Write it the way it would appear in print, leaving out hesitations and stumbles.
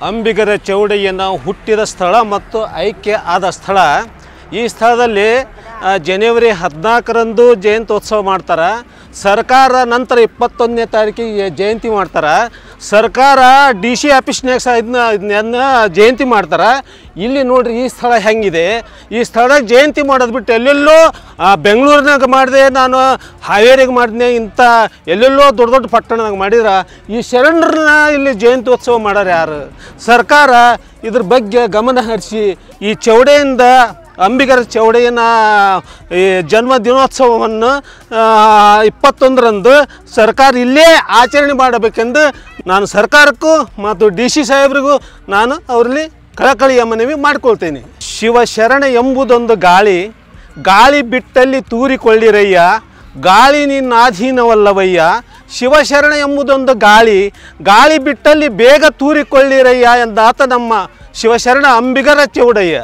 ಅಂಬಿಗರ ಚೌಡಯ್ಯನ ಹುಟ್ಟಿದ ಸ್ಥಳ ಮತ್ತು ಐಕ್ಯ ಆದ ಸ್ಥಳ. ಈ ಸ್ಥಳದಲ್ಲಿ ಜನವರಿ 14ರಂದು ಜಯಂತ್ಯೋತ್ಸವ ಮಾಡ್ತಾರೆ. ಸರ್ಕಾರ ನಂತರ 21ನೇ ತಾರೀಕಿಗೆ ಜಯಂತಿ ಮಾಡ್ತಾರೆ. ಸರ್ಕಾರ DC ಆಫೀಸ್ನಾಗ ಇದನ್ನ ಜಯಂತಿ ಮಾಡ್ತಾರೆ. ಇಲ್ಲಿ ನೋಡ್ರಿ ಈ ಸ್ಥಳ ಹೆಂಗಿದೆ. ಈ ಸ್ಥಳದಾಗ ಜಯಂತಿ ಮಾಡೋದು ಬಿಟ್ಟು ಎಲ್ಲೆಲ್ಲೋ ಬೆಂಗಳೂರಿನಾಗ ಮಾಡಿದೆ, ನಾನು ಹಾವೇರಿಗೆ ಮಾಡಿದೆ, ಇಂಥ ಎಲ್ಲೆಲ್ಲೋ ದೊಡ್ಡ ದೊಡ್ಡ ಪಟ್ಟಣದಾಗ ಮಾಡಿದ್ರೆ ಈ ಶರಣರನ್ನ ಇಲ್ಲಿ ಜಯಂತ್ಯೋತ್ಸವ ಮಾಡೋರು ಯಾರು? ಸರ್ಕಾರ ಇದ್ರ ಬಗ್ಗೆ ಗಮನ ಹರಿಸಿ ಈ ಚೌಡೆಯಿಂದ ಅಂಬಿಗರ ಚೌಡಯ್ಯನ ಈ ಜನ್ಮ ದಿನೋತ್ಸವವನ್ನು 21ರಂದು ಸರ್ಕಾರ ಇಲ್ಲೇ ಆಚರಣೆ ಮಾಡಬೇಕೆಂದು ನಾನು ಸರ್ಕಾರಕ್ಕೂ ಮತ್ತು DC ಸಾಹೇಬ್ರಿಗೂ ನಾನು ಅವರಲ್ಲಿ ಕಳಕಳಿಯ ಮನವಿ ಮಾಡಿಕೊಳ್ತೇನೆ. ಶಿವಶರಣ ಎಂಬುದೊಂದು ಗಾಳಿ, ಗಾಳಿ ಬಿಟ್ಟಲ್ಲಿ ತೂರಿಕೊಳ್ಳಿರಯ್ಯ, ಗಾಳಿ ನಿನ್ನಾಧೀನವಲ್ಲವಯ್ಯ. ಶಿವಶರಣ ಎಂಬುದೊಂದು ಗಾಳಿ, ಗಾಳಿ ಬಿಟ್ಟಲ್ಲಿ ಬೇಗ ತೂರಿಕೊಳ್ಳಿರಯ್ಯ ಎಂದಾತ ನಮ್ಮ ಶಿವಶರಣ ಅಂಬಿಗರ ಚೌಡಯ್ಯ.